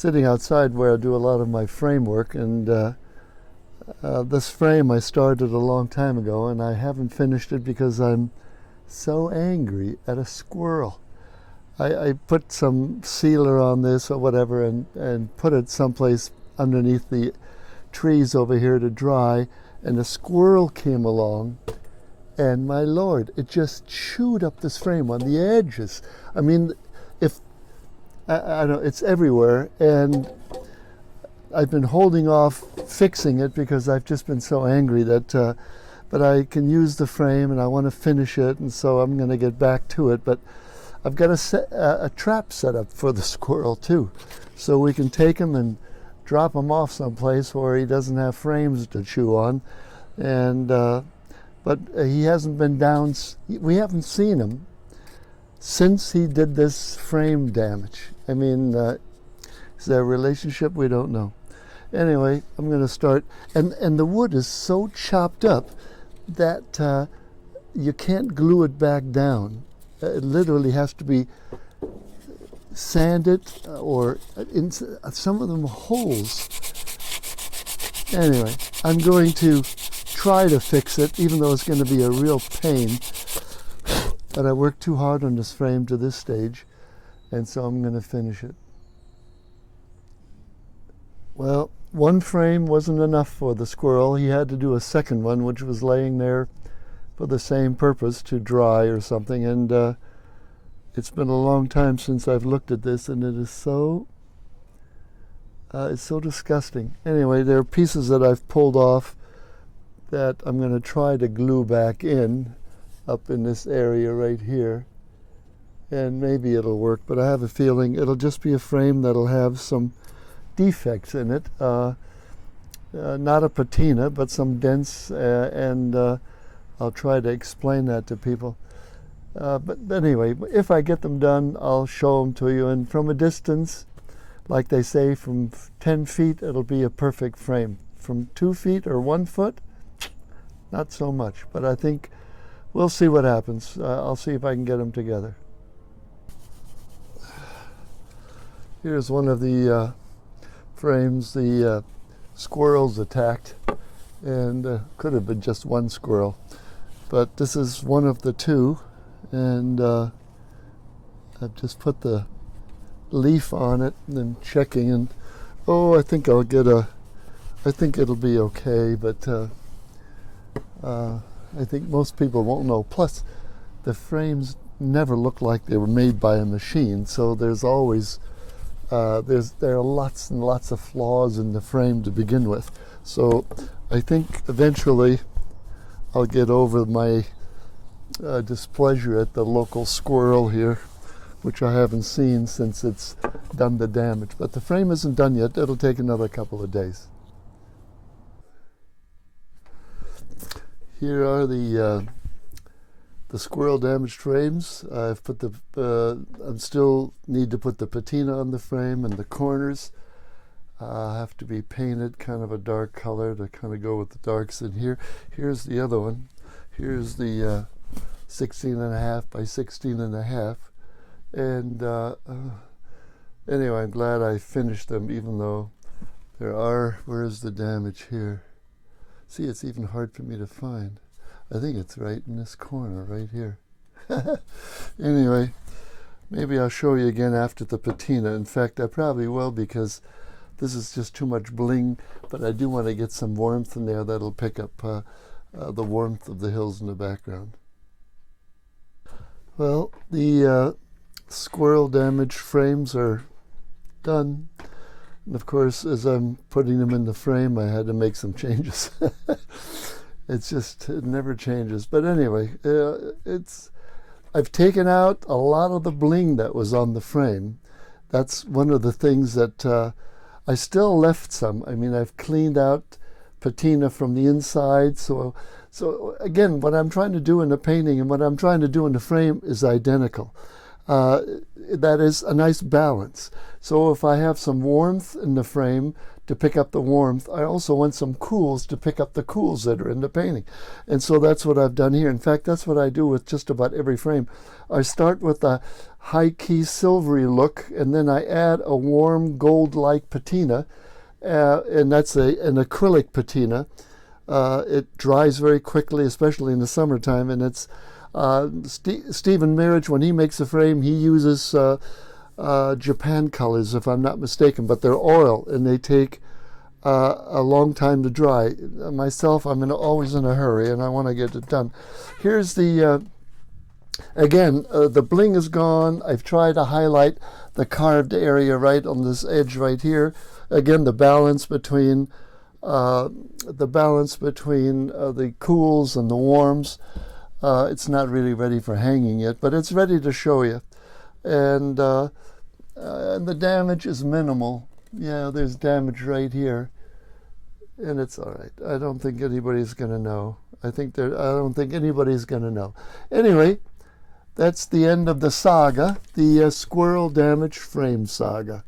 sitting outside where I do a lot of my frame work, and this frame I started a long time ago, and I haven't finished it because I'm so angry at a squirrel. I put some sealer on this or whatever and put it someplace underneath the trees over here to dry, and a squirrel came along, and my lord, it just chewed up this frame on the edges. I mean, if I don't, it's everywhere, and I've been holding off fixing it because I've just been so angry that but I can use the frame and I want to finish it, and so I'm going to get back to it. But I've got a trap set up for the squirrel too, so we can take him and drop him off someplace where he doesn't have frames to chew on. And but he hasn't been down, we haven't seen him since he did this frame damage. I mean, is there a relationship? We don't know. Anyway, I'm going to start, and the wood is so chopped up that you can't glue it back down. It literally has to be sanded, or in some of them holes. Anyway, I'm going to try to fix it, even though it's going to be a real pain. But I worked too hard on this frame to this stage, and so I'm going to finish it. Well, one frame wasn't enough for the squirrel. He had to do a second one, which was laying there for the same purpose, to dry or something. And it's been a long time since I've looked at this, and it is so it's so disgusting. Anyway, there are pieces that I've pulled off that I'm going to try to glue back in up in this area right here, and maybe it'll work, but I have a feeling it'll just be a frame that'll have some defects in it, not a patina, but some dents, and I'll try to explain that to people. But anyway, if I get them done, I'll show them to you, and from a distance, like they say, from 10 feet, it'll be a perfect frame. From 2 feet or 1 foot, not so much, but I think we'll see what happens. I'll see if I can get them together. Here's one of the frames the squirrels attacked, and could have been just one squirrel, but this is one of the two, and I've just put the leaf on it and then checking, and I think I'll get I think it'll be okay, but I think most people won't know. Plus, the frames never look like they were made by a machine, so there's always there are lots and lots of flaws in the frame to begin with. So I think eventually I'll get over my displeasure at the local squirrel here, which I haven't seen since it's done the damage. But the frame isn't done yet. It'll take another couple of days. Here are the squirrel damaged frames. I've put I still need to put the patina on the frame, and the corners have to be painted kind of a dark color to kind of go with the darks in here. Here's the other one. Here's the 16.5 by 16.5, and anyway, I'm glad I finished them, even though where's the damage here? See, it's even hard for me to find. I think it's right in this corner right here. Anyway, maybe I'll show you again after the patina. In fact, I probably will, because this is just too much bling, but I do want to get some warmth in there that'll pick up the warmth of the hills in the background. Well, the squirrel damaged frames are done. And of course, as I'm putting them in the frame, I had to make some changes. It never changes. But anyway, I've taken out a lot of the bling that was on the frame. That's one of the things that I still left some. I mean, I've cleaned out patina from the inside. So again, what I'm trying to do in the painting and what I'm trying to do in the frame is identical. that is a nice balance. So if I have some warmth in the frame to pick up the warmth, I also want some cools to pick up the cools that are in the painting. And so that's what I've done here. In fact, that's what I do with just about every frame. I start with a high-key silvery look, and then I add a warm gold-like patina, and that's an acrylic patina. It dries very quickly, especially in the summertime, and it's Stephen Marriage, when he makes a frame, he uses Japan colors, if I'm not mistaken, but they're oil and they take a long time to dry. Myself, I'm always in a hurry and I want to get it done. Here's the, again, the bling is gone. I've tried to highlight the carved area right on this edge right here. Again, the balance between the cools and the warms. It's not really ready for hanging yet, but it's ready to show you. And the damage is minimal. Yeah, there's damage right here, and it's all right. I don't think anybody's going to know. I don't think anybody's going to know. Anyway, that's the end of the saga, the squirrel damage frame saga.